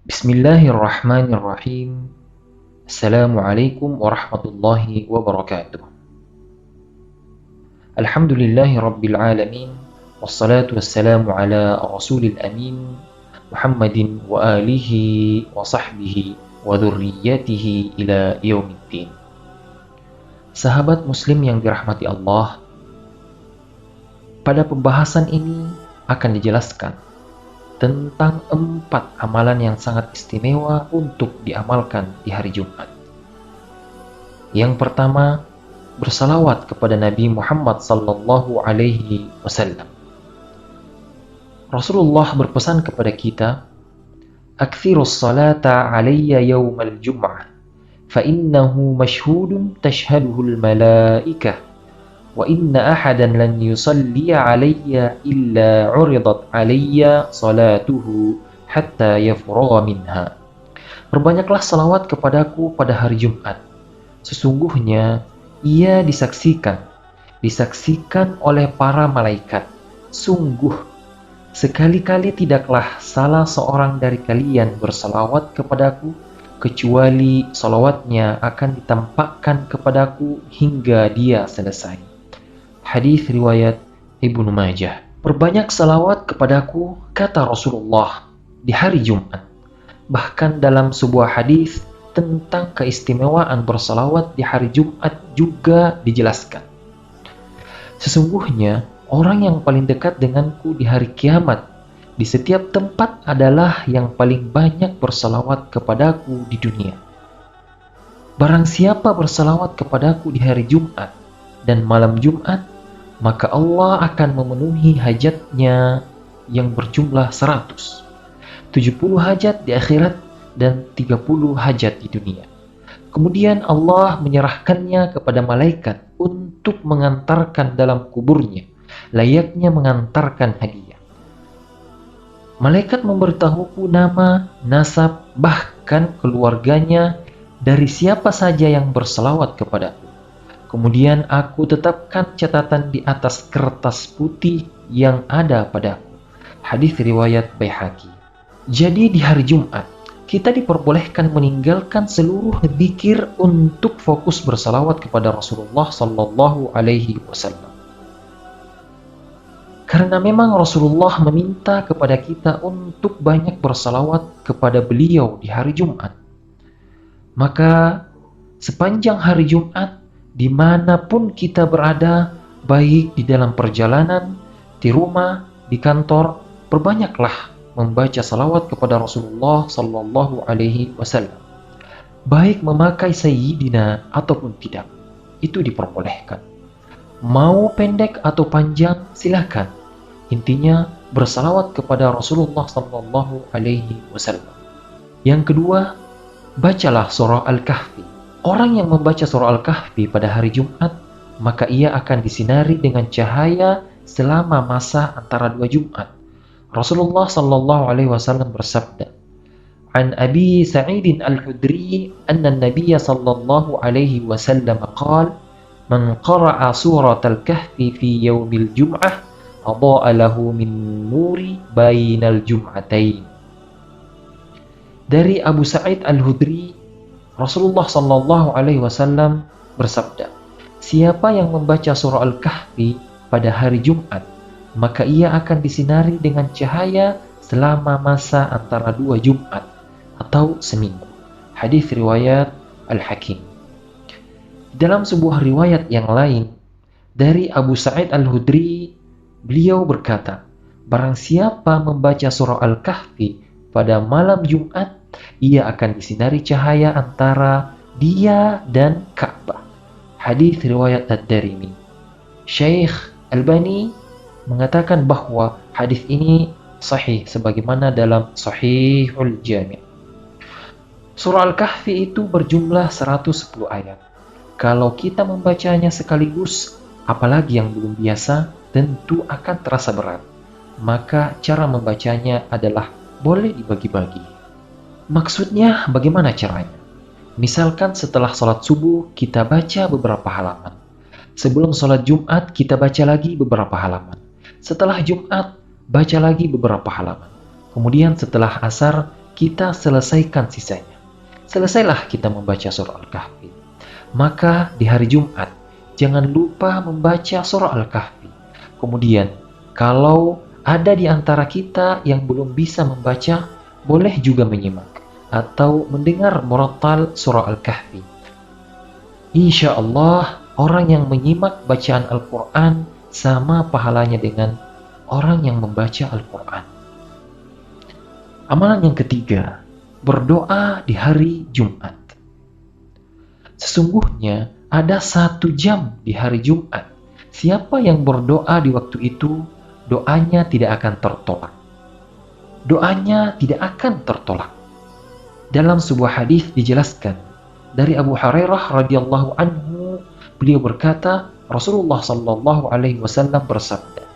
Bismillahirrahmanirrahim. Assalamualaikum warahmatullahi wabarakatuh. Alhamdulillahi rabbil alamin. Wassalatu wassalamu ala rasulil amin Muhammadin wa alihi wa sahbihi wa dhurriyyatihi ila yaumiddin. Sahabat muslim yang dirahmati Allah, pada pembahasan ini akan dijelaskan tentang 4 amalan yang sangat istimewa untuk diamalkan di hari Jumat. Yang pertama, bersalawat kepada Nabi Muhammad sallallahu alaihi wasallam. Rasulullah berpesan kepada kita, "Aktsirus salata alayya yaumal jum'ah, fa innahu mashhudun tashhaduhul malaikah. Wa inna ahadan lan yusalli alayya illa uridat alayya salatuhu hatta yafragha minha." Perbanyaklah salawat kepadaku pada hari Jumat. Sesungguhnya ia disaksikan oleh para malaikat. Sungguh, sekali-kali tidaklah salah seorang dari kalian bersalawat kepadaku, kecuali salawatnya akan ditampakkan kepadaku hingga dia selesai. Hadis riwayat Ibnu Majah. Perbanyak salawat kepadaku, kata Rasulullah, di hari Jumat. Bahkan dalam sebuah hadis tentang keistimewaan bersalawat di hari Jumat juga dijelaskan. Sesungguhnya orang yang paling dekat denganku di hari kiamat di setiap tempat adalah yang paling banyak bersalawat kepadaku di dunia. Barang siapa bersalawat kepadaku di hari Jumat dan malam Jumat, maka Allah akan memenuhi hajatnya yang berjumlah 100, 70 hajat di akhirat dan 30 hajat di dunia. Kemudian Allah menyerahkannya kepada malaikat untuk mengantarkan dalam kuburnya, layaknya mengantarkan hadiah. Malaikat memberitahuku nama, nasab, bahkan keluarganya dari siapa saja yang berselawat kepadaku. Kemudian aku tetapkan catatan di atas kertas putih yang ada padaku. Hadis riwayat Baihaqi. Jadi di hari Jumat, kita diperbolehkan meninggalkan seluruh dzikir untuk fokus bersalawat kepada Rasulullah sallallahu alaihi wasallam. Karena memang Rasulullah meminta kepada kita untuk banyak bersalawat kepada beliau di hari Jumat. Maka sepanjang hari Jumat, dimanapun kita berada, baik di dalam perjalanan, di rumah, di kantor, perbanyaklah membaca salawat kepada Rasulullah sallallahu alaihi wasallam. Baik memakai sayyidina ataupun tidak, itu diperbolehkan. Mau pendek atau panjang, silakan. Intinya bersalawat kepada Rasulullah sallallahu alaihi wasallam. Yang kedua, bacalah surah Al-Kahfi. Orang yang membaca surah Al-Kahfi pada hari Jumat, maka ia akan disinari dengan cahaya selama masa antara 2 Jumat. Rasulullah sallallahu alaihi wasallam bersabda, "An Abi Sa'id Al-Khudri anna an-nabiy sallallahu alaihi wasallam qala, man qara'a surat Al-Kahfi fi yaumil jum'ah, adha'a lahu min nuri bainal jum'atain." Dari Abu Sa'id Al-Khudri, Rasulullah sallallahu alaihi wasallam bersabda, siapa yang membaca surah Al-Kahfi pada hari Jumat, maka ia akan disinari dengan cahaya selama masa antara 2 Jumat atau seminggu. Hadis riwayat Al-Hakim. Dalam sebuah riwayat yang lain dari Abu Sa'id Al-Khudri, beliau berkata, barang siapa membaca surah Al-Kahfi pada malam Jumat, ia akan disinari cahaya antara dia dan Ka'bah. Hadis riwayat Ad-Darimi. Syekh Albani mengatakan bahwa hadis ini sahih sebagaimana dalam Sahihul Jami'. Surah Al-Kahfi itu berjumlah 110 ayat. Kalau kita membacanya sekaligus, apalagi yang belum biasa, tentu akan terasa berat. Maka cara membacanya adalah boleh dibagi-bagi. Maksudnya bagaimana caranya? Misalkan setelah sholat subuh kita baca beberapa halaman. Sebelum sholat Jumat kita baca lagi beberapa halaman. Setelah Jumat baca lagi beberapa halaman. Kemudian setelah asar kita selesaikan sisanya. Selesailah kita membaca surah Al-Kahfi. Maka di hari Jumat, jangan lupa membaca surah Al-Kahfi. Kemudian, kalau ada di antara kita yang belum bisa membaca, boleh juga menyimak atau mendengar murattal surah Al-Kahfi. Insya Allah, orang yang menyimak bacaan Al-Quran sama pahalanya dengan orang yang membaca Al-Quran. Amalan yang ketiga, berdoa di hari Jumat. Sesungguhnya ada 1 jam di hari Jumat. Siapa yang berdoa di waktu itu, doanya tidak akan tertolak. Doanya tidak akan tertolak. Dalam sebuah hadis dijelaskan dari Abu Hurairah radhiyallahu anhu, beliau berkata, Rasulullah sallallahu alaihi wasallam bersabda,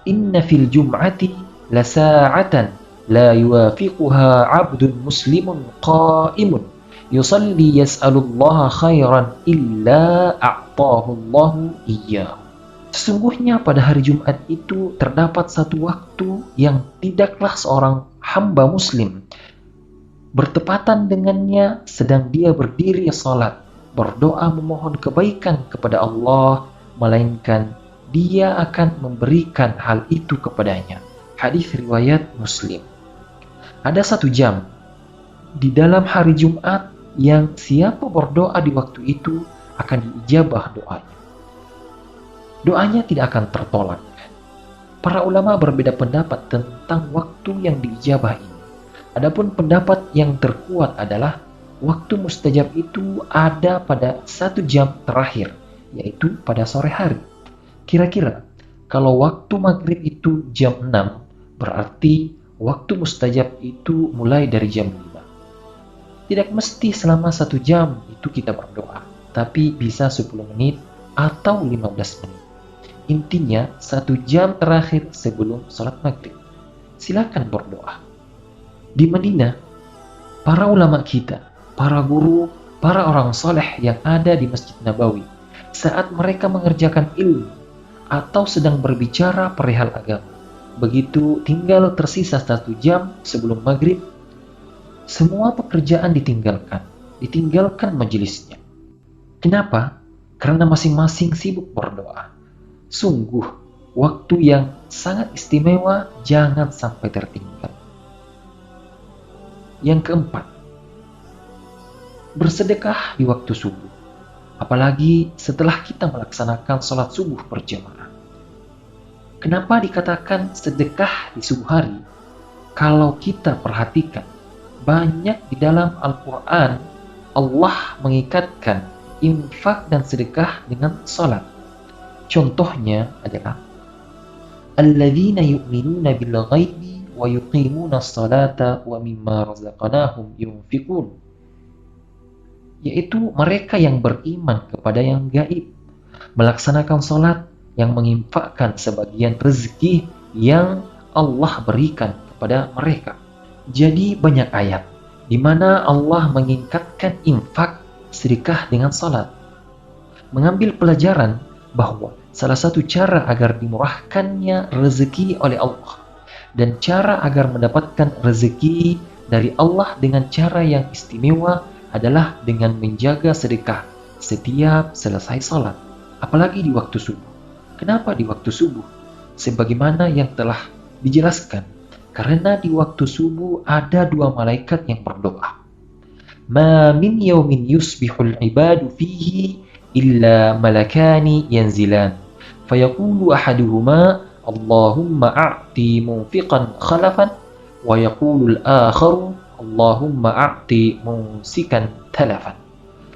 "Inna fil jum'ati la sa'atan la yuwafiquha 'abdun muslimun qa'imun yusalli yas'alullaha khairan illa a'tahu Allahu iyyahu." Sesungguhnya pada hari Jumat itu terdapat satu waktu yang tidaklah seorang hamba muslim bertepatan dengannya sedang dia berdiri salat, berdoa memohon kebaikan kepada Allah, melainkan dia akan memberikan hal itu kepadanya. Hadis riwayat Muslim. Ada 1 jam di dalam hari Jumat yang siapa berdoa di waktu itu akan diijabah doanya. Doanya tidak akan tertolak. Para ulama berbeda pendapat tentang waktu yang diijabah ini. Adapun pendapat yang terkuat adalah waktu mustajab itu ada pada 1 jam terakhir, yaitu pada sore hari. Kira-kira kalau waktu maghrib itu jam 6, berarti waktu mustajab itu mulai dari jam 5. Tidak mesti selama 1 jam itu kita berdoa, tapi bisa 10 menit atau 15 menit. Intinya 1 jam terakhir sebelum sholat maghrib. Silakan berdoa. Di Madinah, para ulama kita, para guru, para orang soleh yang ada di Masjid Nabawi, saat mereka mengerjakan ilmu atau sedang berbicara perihal agama, begitu tinggal tersisa 1 jam sebelum maghrib, semua pekerjaan ditinggalkan majelisnya. Kenapa? Karena masing-masing sibuk berdoa. Sungguh, waktu yang sangat istimewa jangan sampai tertinggal. Yang keempat, bersedekah di waktu subuh, apalagi setelah kita melaksanakan sholat subuh berjamaah. Kenapa dikatakan sedekah di subuh hari? Kalau kita perhatikan, banyak di dalam Al-Quran Allah mengikatkan infak dan sedekah dengan sholat. Contohnya adalah alladzina yu'minuna bil ghaibi wa yuqimuna as-salata wa mimma razaqnahum yunfiqun, yaitu mereka yang beriman kepada yang gaib, melaksanakan salat, yang menginfakkan sebagian rezeki yang Allah berikan kepada mereka. Jadi banyak ayat di mana Allah mengingatkan infak, sedekah dengan salat. Mengambil pelajaran bahwa salah satu cara agar dimurahkannya rezeki oleh Allah dan cara agar mendapatkan rezeki dari Allah dengan cara yang istimewa adalah dengan menjaga sedekah setiap selesai salat, apalagi di waktu subuh. Kenapa di waktu subuh? Sebagaimana yang telah dijelaskan, karena di waktu subuh ada 2 malaikat yang berdoa. Ma min yawmin yusbihul ibadu fihi illa malakani yanzilan fayaqulu ahaduhuma Allahumma a'ti munfiqan khalafan wa yaqulu al-akharu Allahumma a'ti mumsikan talafan.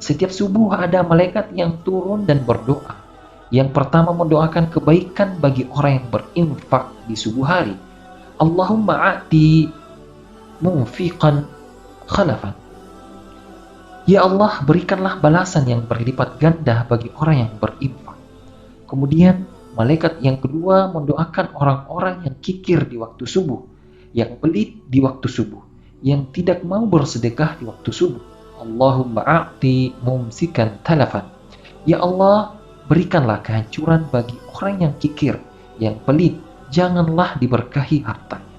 Setiap subuh ada malaikat yang turun dan berdoa. Yang pertama mendoakan kebaikan bagi orang yang berinfak di subuh hari. Allahumma a'ti munfiqan khalafan. Ya Allah, berikanlah balasan yang berlipat ganda bagi orang yang berinfak. Kemudian malaikat yang kedua mendoakan orang-orang yang kikir di waktu subuh, yang pelit di waktu subuh, yang tidak mau bersedekah di waktu subuh. Allahumma a'ti mumsikan talafan. Ya Allah, berikanlah kehancuran bagi orang yang kikir, yang pelit, janganlah diberkahi hartanya.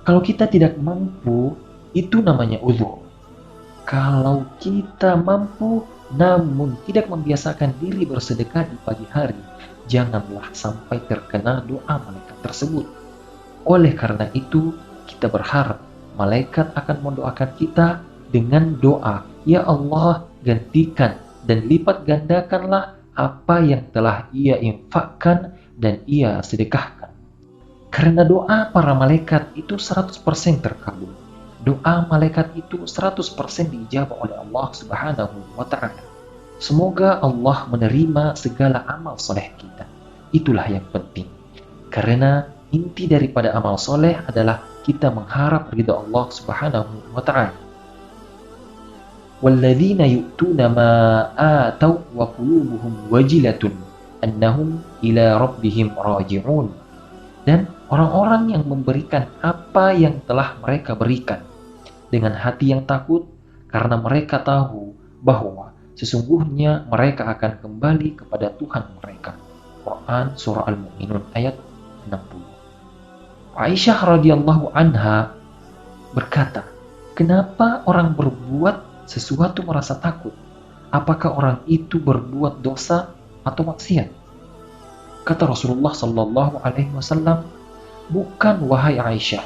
Kalau kita tidak mampu Itu namanya uzur. Kalau kita mampu namun tidak membiasakan diri bersedekah di pagi hari, janganlah sampai terkena doa malaikat tersebut. Oleh karena itu, kita berharap malaikat akan mendoakan kita dengan doa, "Ya Allah, gantikan dan lipat gandakanlah apa yang telah ia infakkan dan ia sedekahkan." Karena doa para malaikat itu 100% terkabul. Doa malaikat itu 100% diijabah oleh Allah Subhanahu wa Ta'ala. Semoga Allah menerima segala amal soleh kita. Itulah yang penting. Karena inti daripada amal soleh adalah kita mengharap ridha Allah Subhanahu wa Ta'ala. Walladzina yu'tuna ma atau wa qulubuhum wajilatun annahum ila rabbihim raji'un. Dan orang-orang yang memberikan apa yang telah mereka berikan dengan hati yang takut karena mereka tahu bahwa sesungguhnya mereka akan kembali kepada Tuhan mereka. Quran Surah Al-Mu'minun ayat 60. Aisyah radhiyallahu anha berkata, "Kenapa orang berbuat sesuatu merasa takut? Apakah orang itu berbuat dosa atau maksiat?" Kata Rasulullah sallallahu alaihi wasallam, "Bukan wahai Aisyah.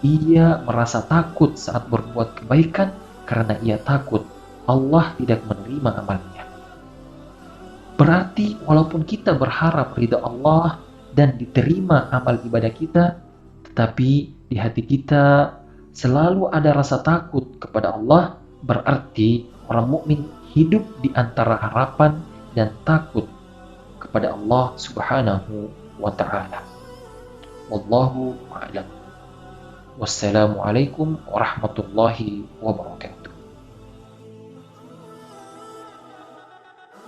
Ia merasa takut saat berbuat kebaikan karena ia takut Allah tidak menerima amalnya." Berarti walaupun kita berharap ridha Allah dan diterima amal ibadah kita, tetapi di hati kita selalu ada rasa takut kepada Allah, berarti orang mukmin hidup di antara harapan dan takut kepada Allah Subhanahu wa Ta'ala. Wallahu a'lam. Wassalamualaikum warahmatullahi wabarakatuh.